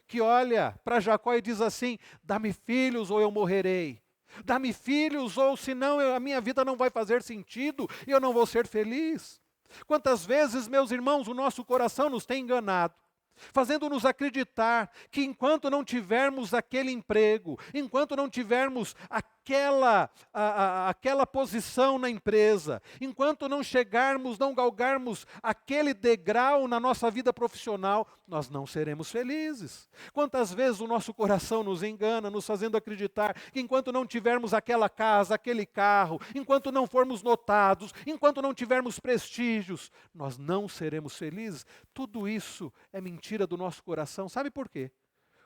que olha para Jacó e diz assim: dá-me filhos ou eu morrerei. Dá-me filhos ou senão a minha vida não vai fazer sentido e eu não vou ser feliz. Quantas vezes, meus irmãos, o nosso coração nos tem enganado, fazendo-nos acreditar que enquanto não tivermos aquele emprego, enquanto não tivermos aquela posição na empresa, enquanto não chegarmos, não galgarmos aquele degrau na nossa vida profissional, nós não seremos felizes. Quantas vezes o nosso coração nos engana, nos fazendo acreditar que enquanto não tivermos aquela casa, aquele carro, enquanto não formos notados, enquanto não tivermos prestígios, nós não seremos felizes. Tudo isso é mentira do nosso coração. Sabe por quê?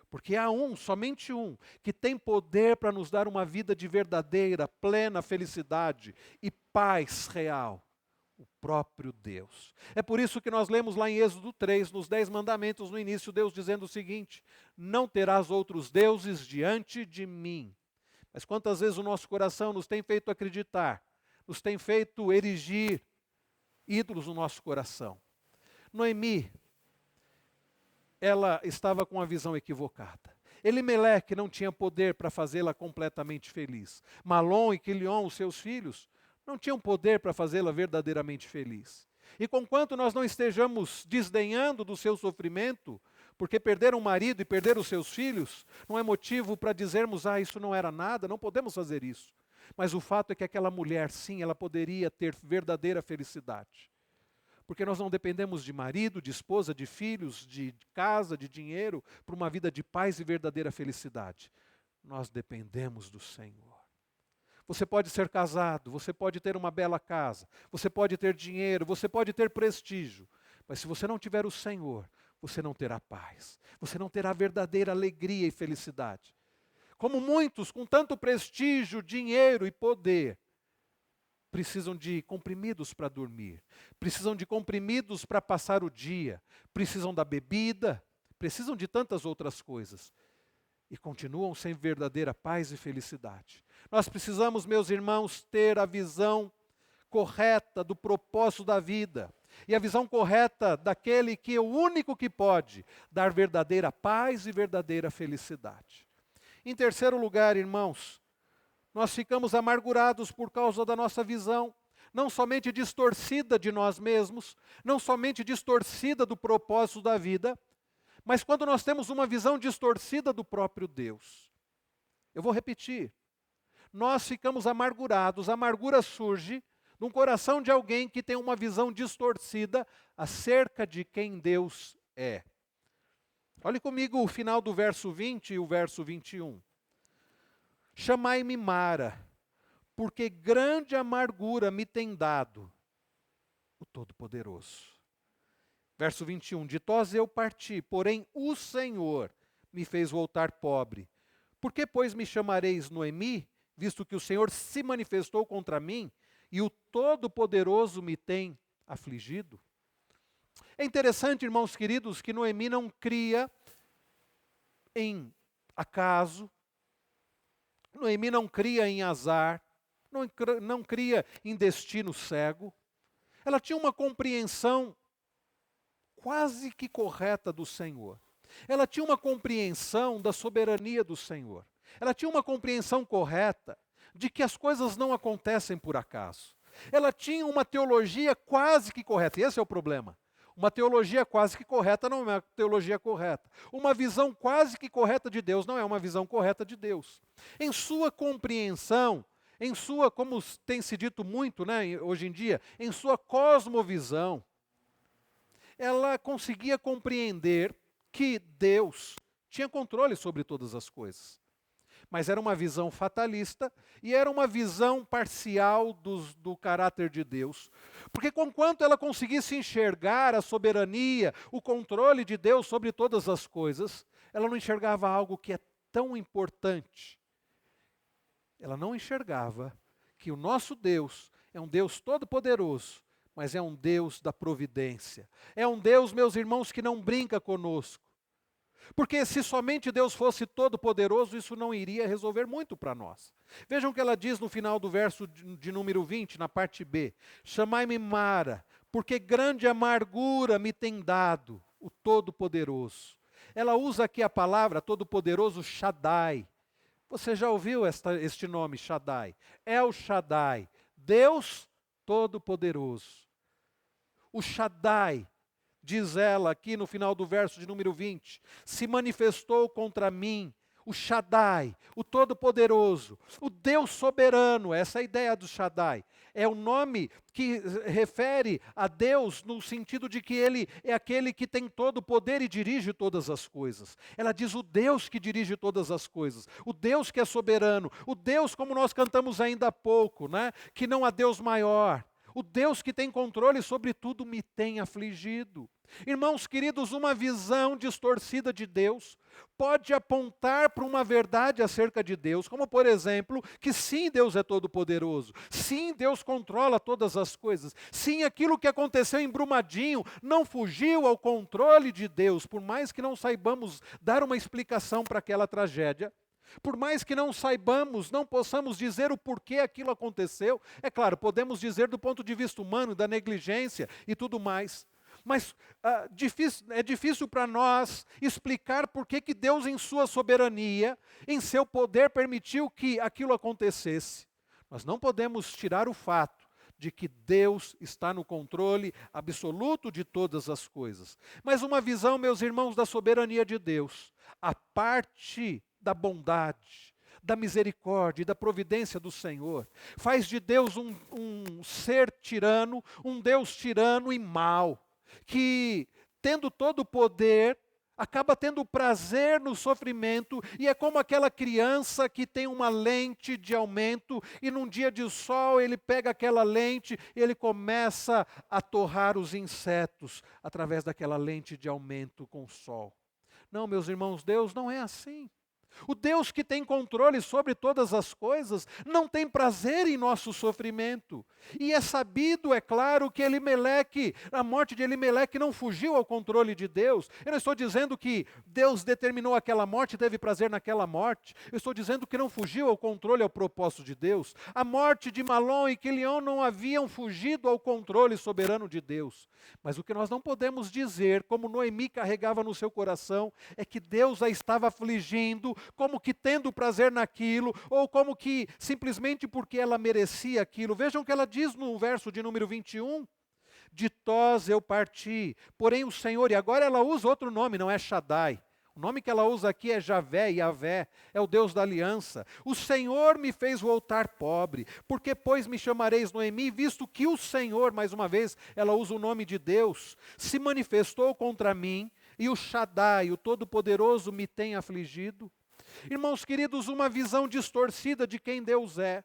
Porque há somente um, que tem poder para nos dar uma vida de verdadeira, plena felicidade e paz real. O próprio Deus. É por isso que nós lemos lá em Êxodo 3, nos 10 mandamentos, no início, Deus dizendo o seguinte: não terás outros deuses diante de mim. Mas quantas vezes o nosso coração nos tem feito acreditar, nos tem feito erigir ídolos no nosso coração. Noemi, ela estava com a visão equivocada. Elimeleque não tinha poder para fazê-la completamente feliz. Malom e Quilion, os seus filhos, não tinham poder para fazê-la verdadeiramente feliz. E conquanto nós não estejamos desdenhando do seu sofrimento, porque perderam o marido e perderam os seus filhos, não é motivo para dizermos, isso não era nada, não podemos fazer isso. Mas o fato é que aquela mulher, sim, ela poderia ter verdadeira felicidade. Porque nós não dependemos de marido, de esposa, de filhos, de casa, de dinheiro, para uma vida de paz e verdadeira felicidade. Nós dependemos do Senhor. Você pode ser casado, você pode ter uma bela casa, você pode ter dinheiro, você pode ter prestígio, mas se você não tiver o Senhor, você não terá paz, você não terá verdadeira alegria e felicidade. Como muitos com tanto prestígio, dinheiro e poder, precisam de comprimidos para dormir, precisam de comprimidos para passar o dia, precisam da bebida, precisam de tantas outras coisas. E continuam sem verdadeira paz e felicidade. Nós precisamos, meus irmãos, ter a visão correta do propósito da vida. E a visão correta daquele que é o único que pode dar verdadeira paz e verdadeira felicidade. Em terceiro lugar, irmãos, nós ficamos amargurados por causa da nossa visão, não somente distorcida de nós mesmos, não somente distorcida do propósito da vida, mas quando nós temos uma visão distorcida do próprio Deus. Eu vou repetir. Nós ficamos amargurados, a amargura surge no coração de alguém que tem uma visão distorcida acerca de quem Deus é. Olhe comigo o final do verso 20 e o verso 21. Chamai-me Mara, porque grande amargura me tem dado o Todo-Poderoso. Verso 21, de Toz eu parti, porém o Senhor me fez voltar pobre. Por que, pois, me chamareis Noemi, visto que o Senhor se manifestou contra mim e o Todo-Poderoso me tem afligido? É interessante, irmãos queridos, que Noemi não cria em acaso, Noemi não cria em azar, não cria em destino cego. Ela tinha uma compreensão quase que correta do Senhor. Ela tinha uma compreensão da soberania do Senhor. Ela tinha uma compreensão correta de que as coisas não acontecem por acaso. Ela tinha uma teologia quase que correta, e esse é o problema. Uma teologia quase que correta não é uma teologia correta. Uma visão quase que correta de Deus não é uma visão correta de Deus. Em sua compreensão, em sua, como tem se dito muito, né, hoje em dia, em sua cosmovisão, ela conseguia compreender que Deus tinha controle sobre todas as coisas. Mas era uma visão fatalista e era uma visão parcial do caráter de Deus. Porque conquanto ela conseguisse enxergar a soberania, o controle de Deus sobre todas as coisas, ela não enxergava algo que é tão importante. Ela não enxergava que o nosso Deus é um Deus todo-poderoso, mas é um Deus da providência. É um Deus, meus irmãos, que não brinca conosco. Porque se somente Deus fosse todo-poderoso, isso não iria resolver muito para nós. Vejam o que ela diz no final do verso de número 20, na parte B. Chamai-me Mara, porque grande amargura me tem dado o Todo-Poderoso. Ela usa aqui a palavra Todo-Poderoso Shaddai. Você já ouviu este nome, Shaddai? El Shaddai, Deus Todo-Poderoso. O Shaddai, diz ela aqui no final do verso de número 20, se manifestou contra mim, o Shaddai, o Todo-Poderoso, o Deus soberano. Essa é a ideia do Shaddai. É o nome que refere a Deus no sentido de que Ele é aquele que tem todo o poder e dirige todas as coisas. Ela diz o Deus que dirige todas as coisas, o Deus que é soberano, o Deus, como nós cantamos ainda há pouco, né? Que não há Deus maior. O Deus que tem controle sobre tudo me tem afligido. Irmãos queridos, uma visão distorcida de Deus pode apontar para uma verdade acerca de Deus, como por exemplo, que sim, Deus é todo-poderoso, sim, Deus controla todas as coisas, sim, aquilo que aconteceu em Brumadinho não fugiu ao controle de Deus, por mais que não saibamos dar uma explicação para aquela tragédia. Por mais que não saibamos, não possamos dizer o porquê aquilo aconteceu, é claro, podemos dizer do ponto de vista humano, da negligência e tudo mais. Mas é difícil para nós explicar por que Deus, em sua soberania, em seu poder, permitiu que aquilo acontecesse. Nós não podemos tirar o fato de que Deus está no controle absoluto de todas as coisas. Mas uma visão, meus irmãos, da soberania de Deus, a parte da bondade, da misericórdia e da providência do Senhor, faz de Deus um ser tirano, um Deus tirano e mau, que, tendo todo o poder, acaba tendo prazer no sofrimento, e é como aquela criança que tem uma lente de aumento, e num dia de sol ele pega aquela lente e ele começa a torrar os insetos através daquela lente de aumento com o sol. Não, meus irmãos, Deus não é assim. O Deus que tem controle sobre todas as coisas não tem prazer em nosso sofrimento. E é sabido, é claro, que Elimeleque, a morte de Elimeleque não fugiu ao controle de Deus. Eu não estou dizendo que Deus determinou aquela morte e teve prazer naquela morte. Eu estou dizendo que não fugiu ao controle e ao propósito de Deus. A morte de Malom e Quilion não haviam fugido ao controle soberano de Deus. Mas o que nós não podemos dizer, como Noemi carregava no seu coração, é que Deus a estava afligindo, como que tendo prazer naquilo, ou como que simplesmente porque ela merecia aquilo. Vejam o que ela diz no verso de número 21. De Toz eu parti, porém o Senhor, e agora ela usa outro nome, não é Shaddai. O nome que ela usa aqui é Javé, Yavé, é o Deus da aliança. O Senhor me fez voltar pobre, porque pois me chamareis Noemi, visto que o Senhor, mais uma vez, ela usa o nome de Deus, se manifestou contra mim, e o Shaddai, o Todo-Poderoso, me tem afligido. Irmãos queridos, uma visão distorcida de quem Deus é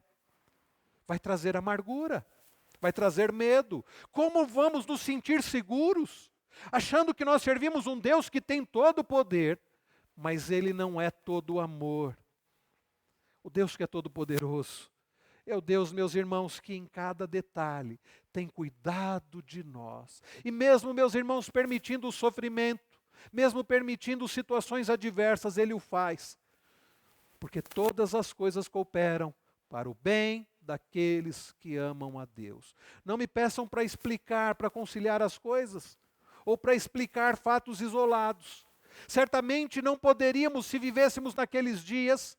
vai trazer amargura, vai trazer medo. Como vamos nos sentir seguros, achando que nós servimos um Deus que tem todo o poder, mas Ele não é todo amor. O Deus que é todo poderoso é o Deus, meus irmãos, que em cada detalhe tem cuidado de nós. E mesmo, meus irmãos, permitindo o sofrimento, mesmo permitindo situações adversas, Ele o faz porque todas as coisas cooperam para o bem daqueles que amam a Deus. Não me peçam para explicar, para conciliar as coisas, ou para explicar fatos isolados. Certamente não poderíamos, se vivêssemos naqueles dias,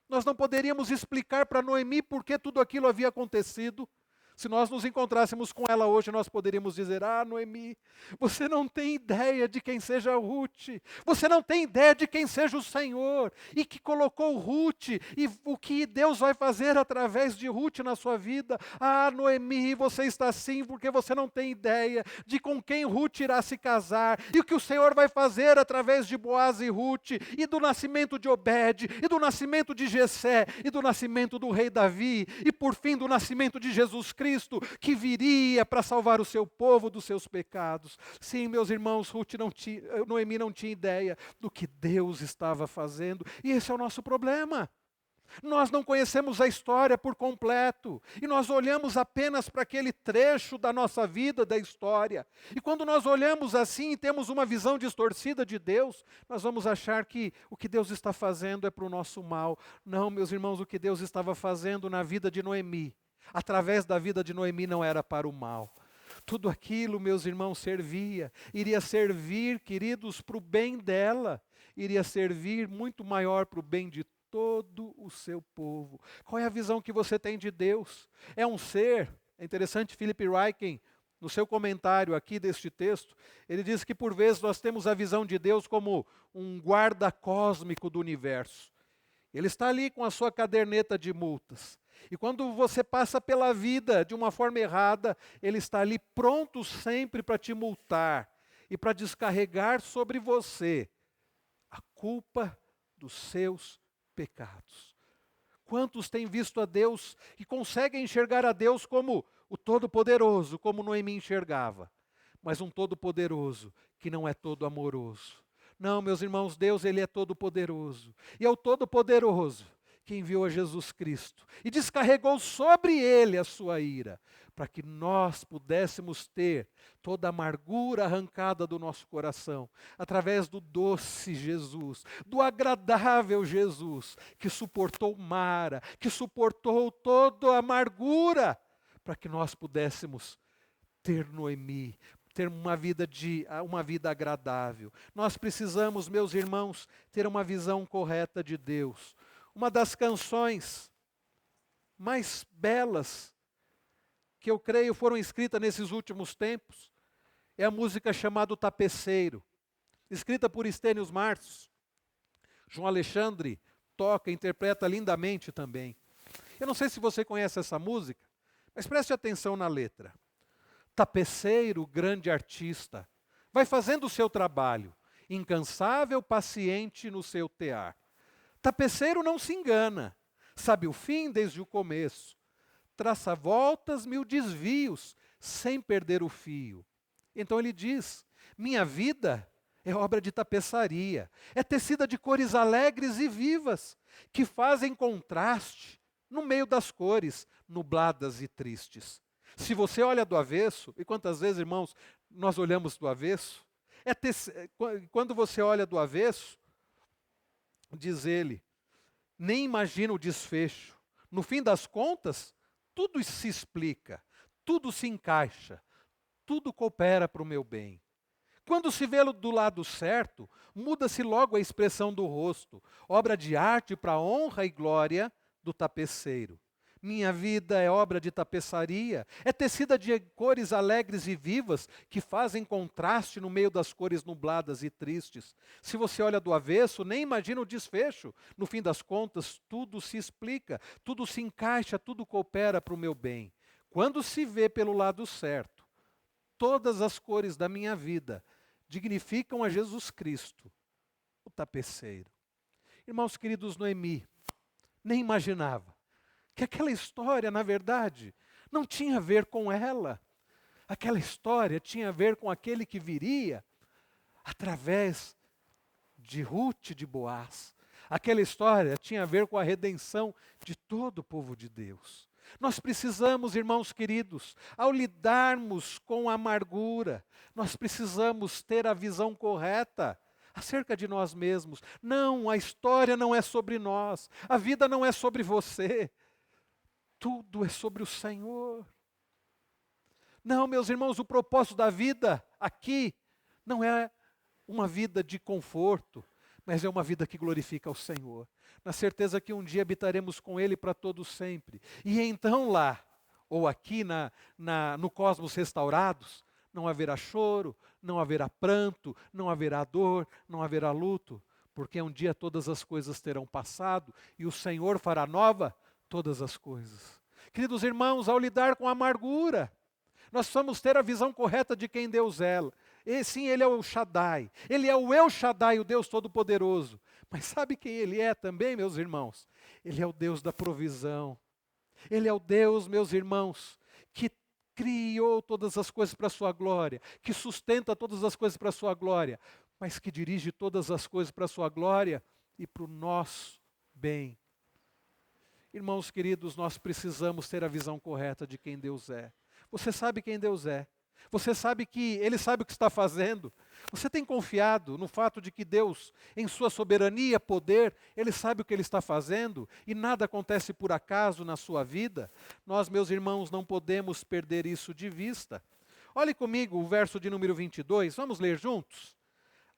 nós não poderíamos explicar para Noemi por que tudo aquilo havia acontecido. Se nós nos encontrássemos com ela hoje, nós poderíamos dizer: ah, Noemi, você não tem ideia de quem seja Ruth, você não tem ideia de quem seja o Senhor, e que colocou Ruth, e o que Deus vai fazer através de Ruth na sua vida. Ah, Noemi, você está assim porque você não tem ideia de com quem Ruth irá se casar, e o que o Senhor vai fazer através de Boaz e Ruth, e do nascimento de Obed, e do nascimento de Jessé, e do nascimento do rei Davi, e por fim do nascimento de Jesus Cristo, que viria para salvar o seu povo dos seus pecados. Sim, meus irmãos, Noemi não tinha ideia do que Deus estava fazendo, e esse é o nosso problema. Nós não conhecemos a história por completo, e nós olhamos apenas para aquele trecho da nossa vida, da história. E quando nós olhamos assim e temos uma visão distorcida de Deus, nós vamos achar que o que Deus está fazendo é para o nosso mal. Não, meus irmãos, o que Deus estava fazendo na vida de Noemi, através da vida de Noemi, não era para o mal. Tudo aquilo, meus irmãos, iria servir, queridos, para o bem dela, iria servir muito maior para o bem de todo o seu povo. Qual é a visão que você tem de Deus? É um ser, é interessante, Philip Ryken, no seu comentário aqui deste texto, ele diz que por vezes nós temos a visão de Deus como um guarda cósmico do universo. Ele está ali com a sua caderneta de multas. E quando você passa pela vida de uma forma errada, Ele está ali pronto sempre para te multar e para descarregar sobre você a culpa dos seus pecados. Quantos têm visto a Deus e conseguem enxergar a Deus como o Todo-Poderoso, como Noemi enxergava, mas um Todo-Poderoso que não é todo amoroso. Não, meus irmãos, Deus, Ele é todo-poderoso. E é o todo-poderoso que enviou a Jesus Cristo e descarregou sobre Ele a sua ira, para que nós pudéssemos ter toda a amargura arrancada do nosso coração, através do doce Jesus, do agradável Jesus, que suportou Mara, que suportou toda a amargura, para que nós pudéssemos ter Noemi, ter uma vida agradável. Nós precisamos, meus irmãos, ter uma visão correta de Deus. Uma das canções mais belas que eu creio foram escritas nesses últimos tempos é a música chamada O Tapeceiro, escrita por Estênios Marços. João Alexandre toca, interpreta lindamente também. Eu não sei se você conhece essa música, mas preste atenção na letra. Tapeceiro, grande artista, vai fazendo o seu trabalho, incansável, paciente no seu tear. Tapeceiro não se engana, sabe o fim desde o começo, traça voltas, mil desvios, sem perder o fio. Então ele diz: minha vida é obra de tapeçaria, é tecida de cores alegres e vivas, que fazem contraste no meio das cores, nubladas e tristes. Se você olha do avesso, e quantas vezes, irmãos, nós olhamos do avesso? Quando você olha do avesso, diz ele, nem imagina o desfecho. No fim das contas, tudo se explica, tudo se encaixa, tudo coopera para o meu bem. Quando se vê do lado certo, muda-se logo a expressão do rosto, obra de arte para a honra e glória do tapeceiro. Minha vida é obra de tapeçaria, é tecida de cores alegres e vivas que fazem contraste no meio das cores nubladas e tristes. Se você olha do avesso, nem imagina o desfecho. No fim das contas, tudo se explica, tudo se encaixa, tudo coopera para o meu bem. Quando se vê pelo lado certo, todas as cores da minha vida dignificam a Jesus Cristo, o tapeceiro. Irmãos queridos, Noemi nem imaginava que aquela história, na verdade, não tinha a ver com ela. Aquela história tinha a ver com aquele que viria através de Ruth, de Boaz. Aquela história tinha a ver com a redenção de todo o povo de Deus. Nós precisamos, irmãos queridos, ao lidarmos com a amargura, nós precisamos ter a visão correta acerca de nós mesmos. Não, a história não é sobre nós, a vida não é sobre você, tudo é sobre o Senhor. Não, meus irmãos, o propósito da vida aqui não é uma vida de conforto, mas é uma vida que glorifica ao Senhor, na certeza que um dia habitaremos com Ele para todo sempre. E então lá, ou aqui no cosmos restaurados, não haverá choro, não haverá pranto, não haverá dor, não haverá luto, porque um dia todas as coisas terão passado e o Senhor fará nova todas as coisas. Queridos irmãos, ao lidar com a amargura, nós precisamos ter a visão correta de quem Deus é. E sim, Ele é o Shaddai. Ele é o El Shaddai, o Deus Todo-Poderoso. Mas sabe quem Ele é também, meus irmãos? Ele é o Deus da provisão. Ele é o Deus, meus irmãos, que criou todas as coisas para a sua glória, que sustenta todas as coisas para a sua glória, mas que dirige todas as coisas para a sua glória e para o nosso bem. Irmãos queridos, nós precisamos ter a visão correta de quem Deus é. Você sabe quem Deus é. Você sabe que Ele sabe o que está fazendo. Você tem confiado no fato de que Deus, em sua soberania, poder, Ele sabe o que Ele está fazendo e nada acontece por acaso na sua vida? Nós, meus irmãos, não podemos perder isso de vista. Olhe comigo o verso de número 22, vamos ler juntos?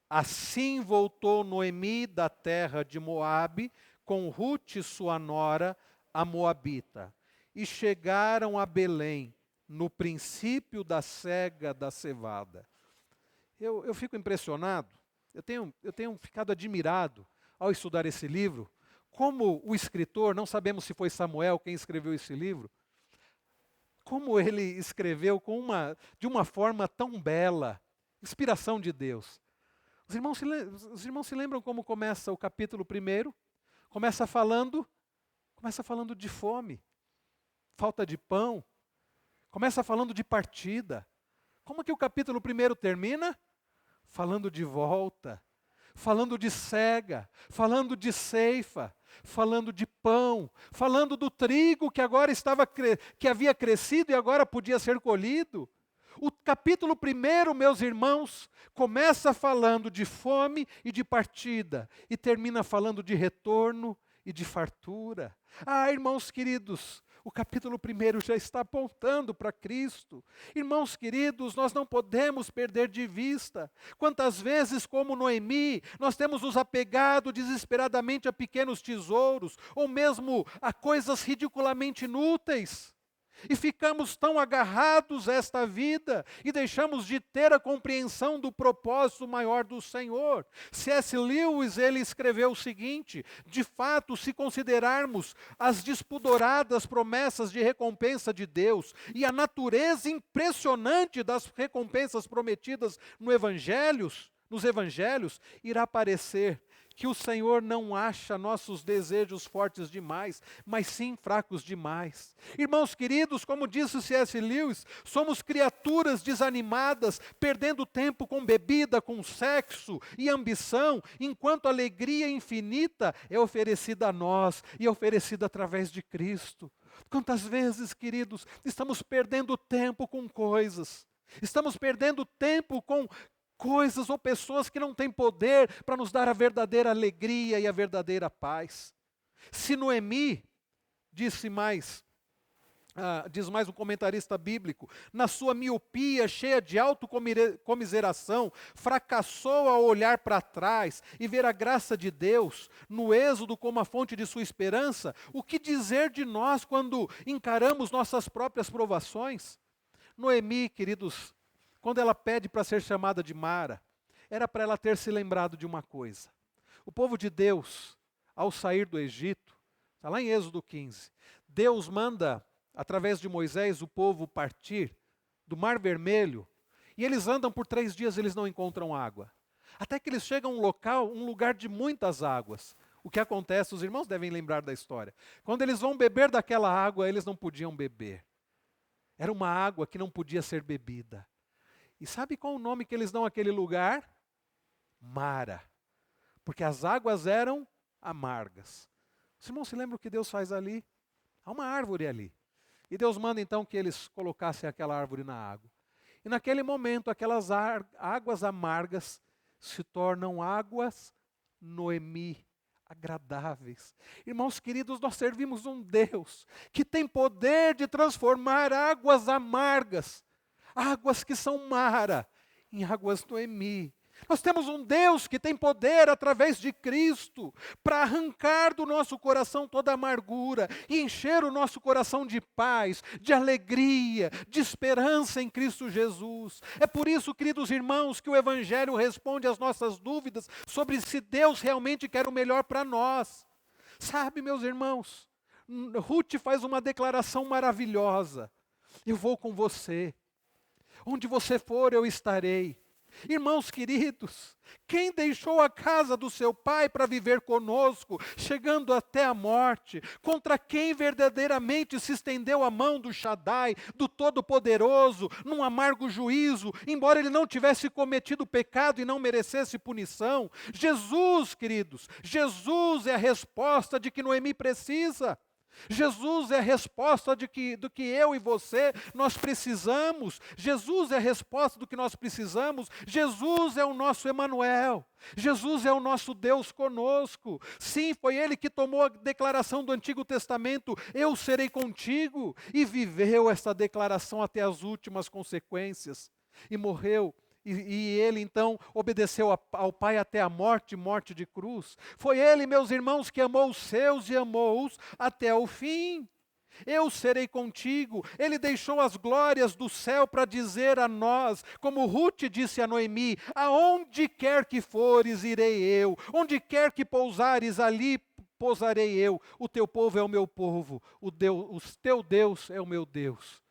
Assim voltou Noemi da terra de Moabe, com Rute sua nora, a Moabita, e chegaram a Belém, no princípio da cega da cevada. Eu fico impressionado, eu tenho ficado admirado ao estudar esse livro, como o escritor, não sabemos se foi Samuel quem escreveu esse livro, como ele escreveu de uma forma tão bela, inspiração de Deus. Os irmãos se lembram como começa o capítulo 1? Começa falando de fome, falta de pão, começa falando de partida. Como que o capítulo 1 termina? Falando de volta, falando de cega, falando de ceifa, falando de pão, falando do trigo que agora que havia crescido e agora podia ser colhido. O capítulo 1, meus irmãos, começa falando de fome e de partida e termina falando de retorno e de fartura. Ah, irmãos queridos, o capítulo 1 já está apontando para Cristo. Irmãos queridos, nós não podemos perder de vista. Quantas vezes, como Noemi, nós temos nos apegado desesperadamente a pequenos tesouros, ou mesmo a coisas ridiculamente inúteis. E ficamos tão agarrados a esta vida e deixamos de ter a compreensão do propósito maior do Senhor. C.S. Lewis, ele escreveu o seguinte: de fato, se considerarmos as despudoradas promessas de recompensa de Deus e a natureza impressionante das recompensas prometidas nos evangelhos, irá parecer que o Senhor não acha nossos desejos fortes demais, mas sim fracos demais. Irmãos queridos, como disse C.S. Lewis, somos criaturas desanimadas, perdendo tempo com bebida, com sexo e ambição, enquanto a alegria infinita é oferecida a nós e é oferecida através de Cristo. Quantas vezes, queridos, estamos perdendo tempo com coisas, estamos perdendo tempo com coisas ou pessoas que não têm poder para nos dar a verdadeira alegria e a verdadeira paz. Se Noemi, diz mais um comentarista bíblico, na sua miopia cheia de autocomiseração, fracassou ao olhar para trás e ver a graça de Deus no êxodo como a fonte de sua esperança, o que dizer de nós quando encaramos nossas próprias provações? Noemi, queridos, quando ela pede para ser chamada de Mara, era para ela ter se lembrado de uma coisa. O povo de Deus, ao sair do Egito, está lá em Êxodo 15, Deus manda, através de Moisés, o povo partir do Mar Vermelho, e eles andam por 3 dias e eles não encontram água. Até que eles chegam a um lugar de muitas águas. O que acontece, os irmãos devem lembrar da história. Quando eles vão beber daquela água, eles não podiam beber. Era uma água que não podia ser bebida. E sabe qual o nome que eles dão àquele lugar? Mara. Porque as águas eram amargas. Os irmãos se lembram o que Deus faz ali? Há uma árvore ali. E Deus manda então que eles colocassem aquela árvore na água. E naquele momento, aquelas águas amargas se tornam águas Noemi, agradáveis. Irmãos queridos, nós servimos um Deus que tem poder de transformar águas amargas, águas que são Mara, em águas Noemi. Nós temos um Deus que tem poder através de Cristo para arrancar do nosso coração toda amargura e encher o nosso coração de paz, de alegria, de esperança em Cristo Jesus. É por isso, queridos irmãos, que o Evangelho responde às nossas dúvidas sobre se Deus realmente quer o melhor para nós. Sabe, meus irmãos, Ruth faz uma declaração maravilhosa. Eu vou com você. Onde você for, eu estarei. Irmãos queridos, quem deixou a casa do seu pai para viver conosco, chegando até a morte, contra quem verdadeiramente se estendeu a mão do Shaddai, do Todo-Poderoso, num amargo juízo, embora ele não tivesse cometido pecado e não merecesse punição? Jesus, queridos, Jesus é a resposta de que Noemi precisa. Jesus é a resposta do que eu e você, nós precisamos. Jesus é a resposta do que nós precisamos. Jesus é o nosso Emanuel. Jesus é o nosso Deus conosco. Sim, foi Ele que tomou a declaração do Antigo Testamento, eu serei contigo, e viveu essa declaração até as últimas consequências, e morreu. E ele então obedeceu ao Pai até a morte, morte de cruz. Foi ele, meus irmãos, que amou os seus e amou-os até o fim. Eu serei contigo. Ele deixou as glórias do céu para dizer a nós, como Ruth disse a Noemi: aonde quer que fores, irei eu. Onde quer que pousares, ali pousarei eu. O teu povo é o meu povo, o teu Deus é o meu Deus.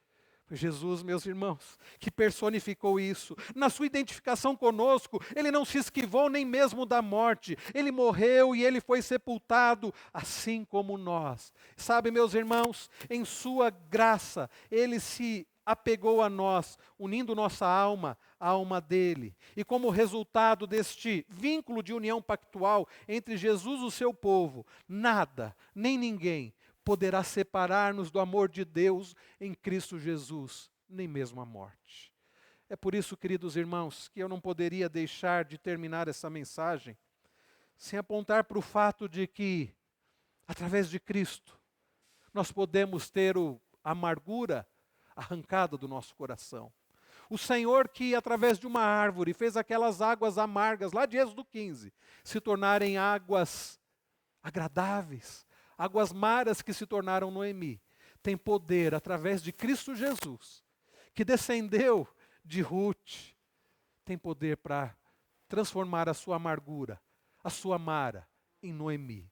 Jesus, meus irmãos, que personificou isso. Na sua identificação conosco, ele não se esquivou nem mesmo da morte. Ele morreu e ele foi sepultado, assim como nós. Sabe, meus irmãos, em sua graça, ele se apegou a nós, unindo nossa alma à alma dele. E como resultado deste vínculo de união pactual entre Jesus e o seu povo, nada, nem ninguém poderá separar-nos do amor de Deus em Cristo Jesus, nem mesmo a morte. É por isso, queridos irmãos, que eu não poderia deixar de terminar essa mensagem sem apontar para o fato de que, através de Cristo, nós podemos ter a amargura arrancada do nosso coração. O Senhor que, através de uma árvore, fez aquelas águas amargas, lá de Êxodo 15, se tornarem águas agradáveis, águas maras que se tornaram Noemi, tem poder através de Cristo Jesus, que descendeu de Ruth, tem poder para transformar a sua amargura, a sua mara, em Noemi.